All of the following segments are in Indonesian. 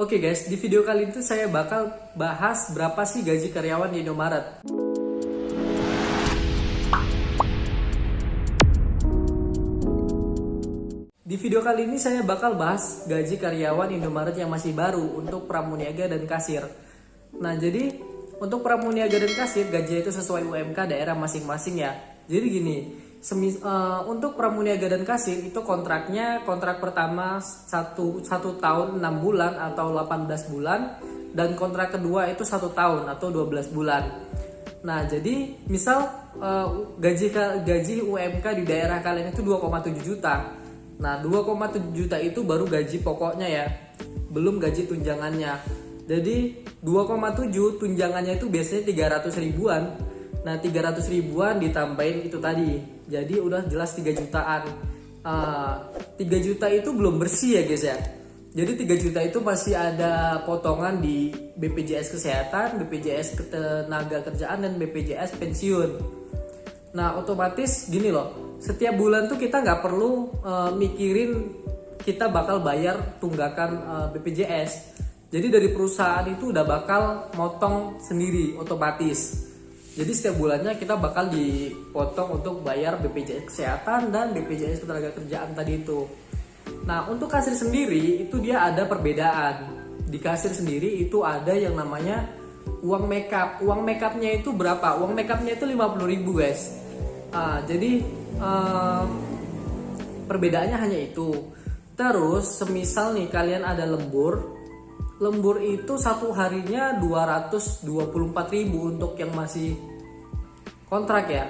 Oke guys, di video kali ini saya bakal bahas berapa sih gaji karyawan di Indomaret. Di video kali ini saya bakal bahas gaji karyawan Indomaret yang masih baru untuk pramuniaga dan kasir. Nah, jadi untuk pramuniaga dan kasir gajinya itu sesuai UMK daerah masing-masing ya. Jadi gini, untuk pramuniaga dan kasir itu kontrak pertama 1 tahun 6 bulan atau 18 bulan, dan kontrak kedua itu 1 tahun atau 12 bulan. Nah, jadi misal gaji UMK di daerah kalian itu 2,7 juta. Nah, 2,7 juta itu baru gaji pokoknya ya, belum gaji tunjangannya. Jadi 2,7 tunjangannya itu biasanya 300 ribuan. Nah, 300 ribuan ditambahin itu tadi, jadi udah jelas 3 jutaan. 3 juta itu belum bersih ya guys ya. Jadi 3 juta itu masih ada potongan di BPJS Kesehatan, BPJS Ketenagakerjaan, dan BPJS Pensiun. Nah, otomatis gini loh, setiap bulan tuh kita nggak perlu mikirin kita bakal bayar tunggakan BPJS. Jadi dari perusahaan itu udah bakal motong sendiri otomatis. Jadi setiap bulannya kita bakal dipotong untuk bayar BPJS Kesehatan dan BPJS Ketenagakerjaan tadi itu. Nah, untuk kasir sendiri itu dia ada perbedaan. Di kasir sendiri itu ada yang namanya uang makeup. Uang makeupnya itu berapa? Uang makeupnya itu 50.000 guys. Jadi perbedaannya hanya itu. Terus semisal nih kalian ada lembur itu satu harinya 224.000 untuk yang masih kontrak ya.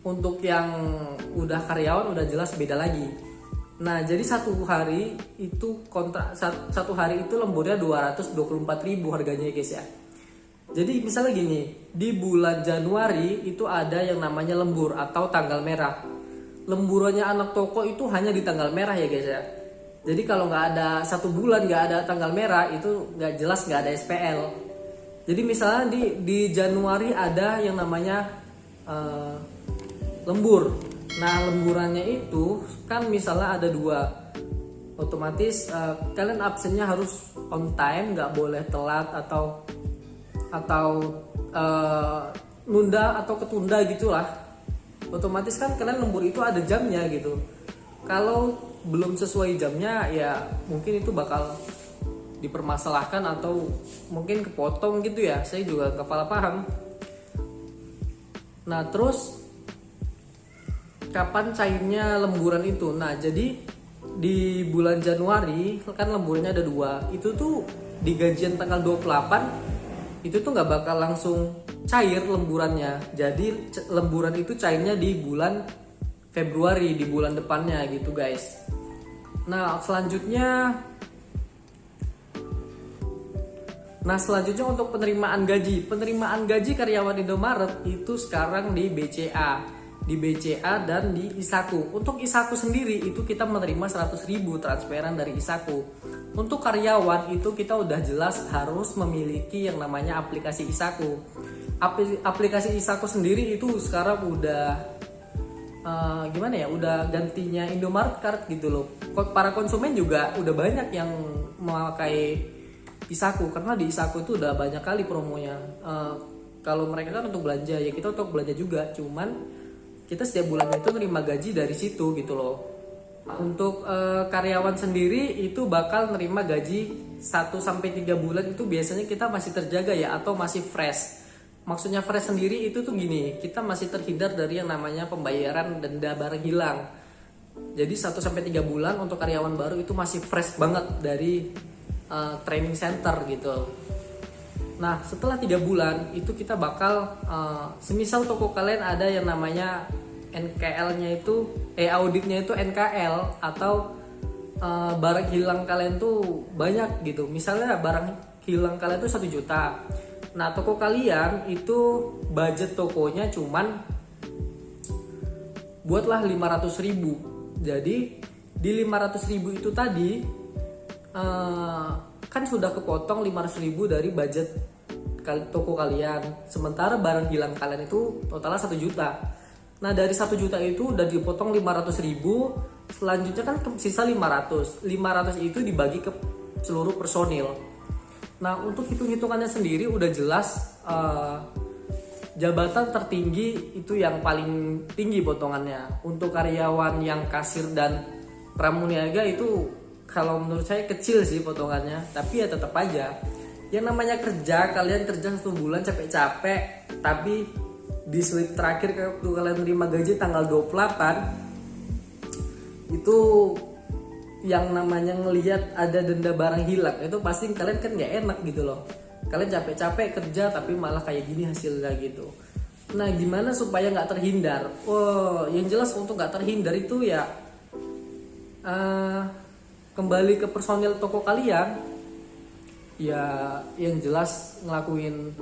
Untuk yang udah karyawan udah jelas beda lagi. Nah, jadi satu hari itu satu hari itu lemburnya 224.000 harganya guys ya. Jadi misalnya gini, di bulan Januari itu ada yang namanya lembur atau tanggal merah. Lemburannya anak toko itu hanya di tanggal merah ya guys ya. Jadi kalau nggak ada 1 bulan nggak ada tanggal merah itu nggak jelas, nggak ada SPL. Jadi misalnya di Januari ada yang namanya lembur. Nah, lemburannya itu kan misalnya ada 2. Otomatis kalian absennya harus on time, nggak boleh telat atau nunda atau ketunda gitulah. Otomatis kan kalian lembur itu ada jamnya gitu. Kalau belum sesuai jamnya ya mungkin itu bakal dipermasalahkan atau mungkin kepotong gitu ya. Saya juga nggak paham. Nah, terus kapan cairnya lemburan itu? Nah, jadi di bulan Januari kan lemburnya ada 2. Itu tuh di gajian tanggal 28 itu tuh nggak bakal langsung cair lemburannya. Jadi lemburan itu cairnya di bulan Februari, di bulan depannya gitu guys. Nah, selanjutnya untuk penerimaan gaji karyawan Indomaret itu sekarang di BCA dan di Isaku. Untuk Isaku sendiri itu kita menerima 100.000 transferan dari Isaku. Untuk karyawan itu kita udah jelas harus memiliki yang namanya aplikasi Isaku. Aplikasi Isaku sendiri itu sekarang udah udah gantinya Indomaret Card gitu loh. Para konsumen juga udah banyak yang memakai Isaku karena di Isaku itu udah banyak kali promonya. Kalau mereka kan untuk belanja ya, kita untuk belanja juga, cuman kita setiap bulannya itu nerima gaji dari situ gitu loh. Untuk karyawan sendiri itu bakal nerima gaji 1-3 bulan itu biasanya kita masih terjaga ya, atau masih fresh. Maksudnya fresh sendiri itu tuh gini, kita masih terhindar dari yang namanya pembayaran denda barang hilang. Jadi 1-3 bulan untuk karyawan baru itu masih fresh banget dari training center gitu. Nah, setelah 3 bulan itu kita bakal semisal toko kalian ada yang namanya NKL-nya itu auditnya itu NKL atau barang hilang kalian tuh banyak gitu. Misalnya barang hilang kalian tuh 1 juta. Nah, toko kalian itu budget tokonya cuman buatlah 500.000. Jadi di 500.000 itu tadi kan sudah kepotong 500.000 dari budget toko kalian. Sementara barang hilang kalian itu totalnya 1 juta. Nah, dari 1 juta itu udah dipotong 500.000, selanjutnya kan sisa 500 itu dibagi ke seluruh personil. Nah, untuk hitung-hitungannya sendiri udah jelas, jabatan tertinggi itu yang paling tinggi potongannya. Untuk karyawan yang kasir dan pramuniaga itu kalau menurut saya kecil sih potongannya, tapi ya tetap aja. Yang namanya kerja, kalian kerja 1 bulan capek-capek, tapi di slip terakhir waktu kalian terima gaji tanggal 28, itu yang namanya ngelihat ada denda barang hilang, itu pasti kalian kan nggak enak gitu loh. Kalian capek-capek kerja tapi malah kayak gini hasilnya gitu. Nah, gimana supaya nggak terhindar? Oh, yang jelas untuk nggak terhindar itu ya kembali ke personil toko kalian. Ya, yang jelas ngelakuin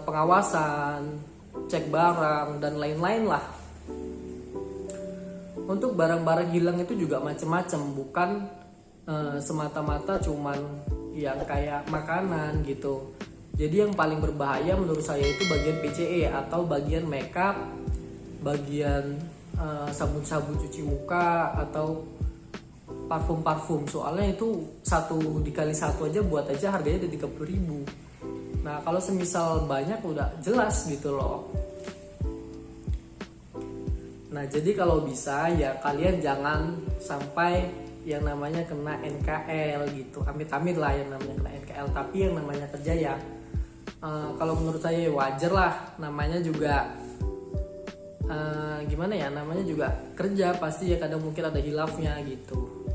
pengawasan, cek barang dan lain-lain lah. Untuk barang-barang hilang itu juga macam-macam, bukan semata-mata cuman yang kayak makanan gitu. Jadi yang paling berbahaya menurut saya itu bagian PCE atau bagian makeup, bagian sabun-sabun cuci muka atau parfum-parfum. Soalnya itu 1 dikali 1 aja buat aja harganya udah 30.000. Nah, kalau semisal banyak udah jelas gitu loh. Nah, jadi kalau bisa ya kalian jangan sampai yang namanya kena NKL gitu. Amit-amit lah yang namanya kena NKL, tapi yang namanya kerja ya kalau menurut saya wajar lah, namanya juga gimana ya, namanya juga kerja, pasti ya kadang mungkin ada hilafnya gitu.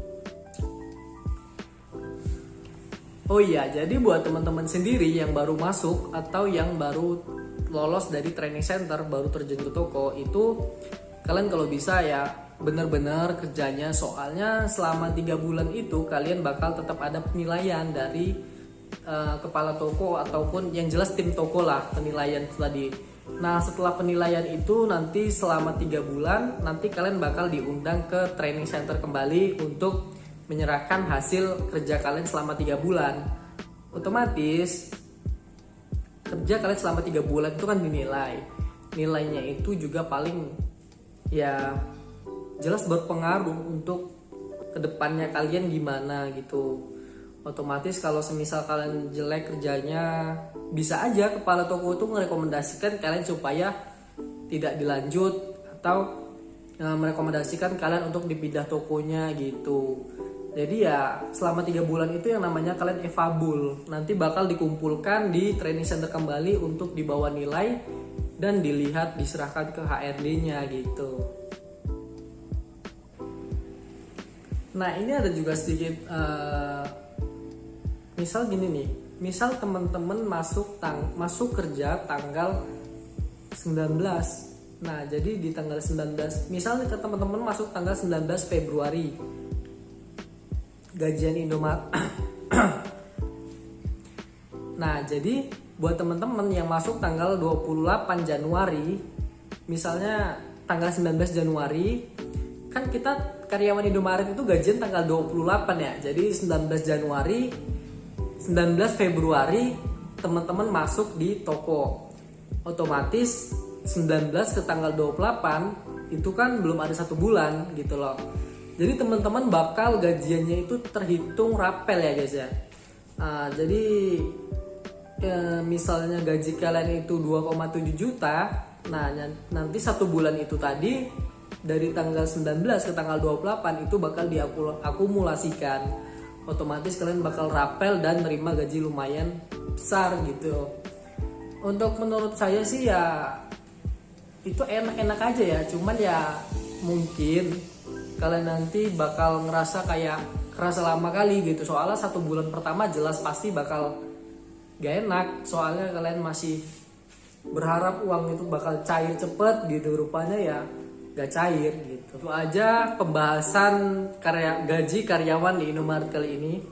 Oh iya, jadi buat teman-teman sendiri yang baru masuk atau yang baru lolos dari training center, baru terjun ke toko, itu kalian kalau bisa ya benar-benar kerjanya, soalnya selama 3 bulan itu kalian bakal tetap ada penilaian dari kepala toko ataupun yang jelas tim toko lah, penilaian tadi. Nah, setelah penilaian itu nanti selama 3 bulan nanti kalian bakal diundang ke training center kembali untuk menyerahkan hasil kerja kalian selama 3 bulan. Otomatis kerja kalian selama 3 bulan itu kan dinilai. Nilainya itu juga paling ya jelas berpengaruh untuk kedepannya kalian gimana gitu. Otomatis kalau semisal kalian jelek kerjanya, bisa aja kepala toko itu merekomendasikan kalian supaya tidak dilanjut atau merekomendasikan kalian untuk dipindah tokonya gitu. Jadi ya selama 3 bulan itu yang namanya kalian evabul, nanti bakal dikumpulkan di training center kembali untuk dibawa nilai dan dilihat diserahkan ke HRD-nya gitu. Nah, ini ada juga sedikit misal gini nih, misal teman-teman masuk kerja tanggal 19. Nah, jadi di tanggal 19, misalnya teman-teman masuk tanggal 19 Februari, gajian Indomaret. Nah, jadi buat teman-teman yang masuk tanggal 28 Januari, misalnya tanggal 19 Januari, kan kita karyawan Indomaret itu gajian tanggal 28 ya. Jadi 19 Januari, 19 Februari teman-teman masuk di toko. Otomatis 19 ke tanggal 28 itu kan belum ada 1 bulan gitu loh. Jadi teman-teman bakal gajiannya itu terhitung rapel ya guys ya. Jadi misalnya gaji kalian itu 2,7 juta. Nah, nanti 1 bulan itu tadi dari tanggal 19 ke tanggal 28 itu bakal diakumulasikan. Otomatis kalian bakal rapel dan nerima gaji lumayan besar gitu. Untuk menurut saya sih ya itu enak-enak aja ya. Cuman ya mungkin kalian nanti bakal ngerasa kayak kerasa lama kali gitu. Soalnya 1 bulan pertama jelas pasti bakal gak enak. Soalnya kalian masih berharap uang itu bakal cair cepet gitu. Rupanya ya gak cair gitu. Itu aja pembahasan gaji karyawan di Indomaret kali ini.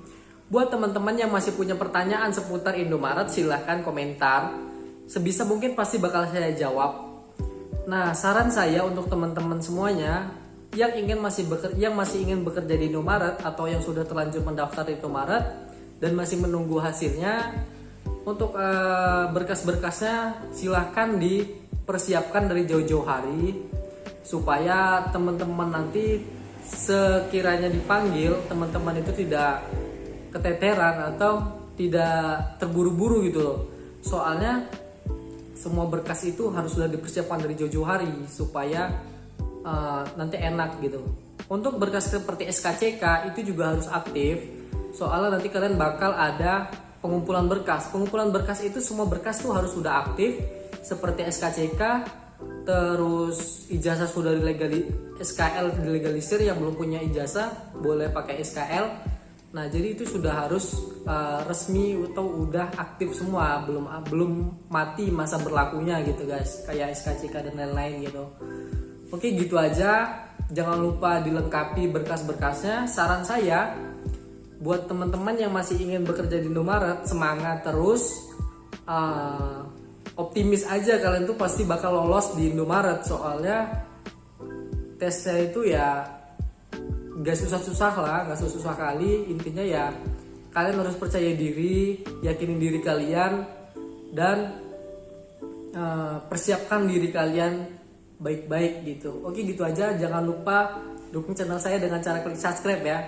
Buat teman-teman yang masih punya pertanyaan seputar Indomaret, silahkan komentar. Sebisa mungkin pasti bakal saya jawab. Nah, saran saya untuk teman-teman semuanya yang masih ingin bekerja di Indomaret atau yang sudah terlanjur mendaftar di Indomaret dan masih menunggu hasilnya, untuk berkas-berkasnya silahkan dipersiapkan dari jauh-jauh hari, supaya teman-teman nanti sekiranya dipanggil, teman-teman itu tidak keteteran atau tidak terburu-buru gitu loh. Soalnya semua berkas itu harus sudah dipersiapkan dari jauh-jauh hari supaya nanti enak gitu. Untuk berkas seperti SKCK itu juga harus aktif, soalnya nanti kalian bakal ada pengumpulan berkas. Pengumpulan berkas itu semua berkas tuh harus sudah aktif, seperti SKCK, terus ijazah sudah SKL dilegalisir, yang belum punya ijazah boleh pakai SKL. Nah jadi itu sudah harus resmi atau udah aktif semua, belum mati masa berlakunya gitu guys, kayak SKCK dan lain-lain gitu. Oke gitu aja, jangan lupa dilengkapi berkas-berkasnya. Saran saya buat teman-teman yang masih ingin bekerja di Indomaret, semangat terus, optimis aja, kalian tuh pasti bakal lolos di Indomaret. Soalnya tesnya itu ya gak susah-susah lah, gak susah kali. Intinya ya kalian harus percaya diri, yakinin diri kalian, dan persiapkan diri kalian baik-baik gitu. Oke gitu aja, jangan lupa dukung channel saya dengan cara klik subscribe ya.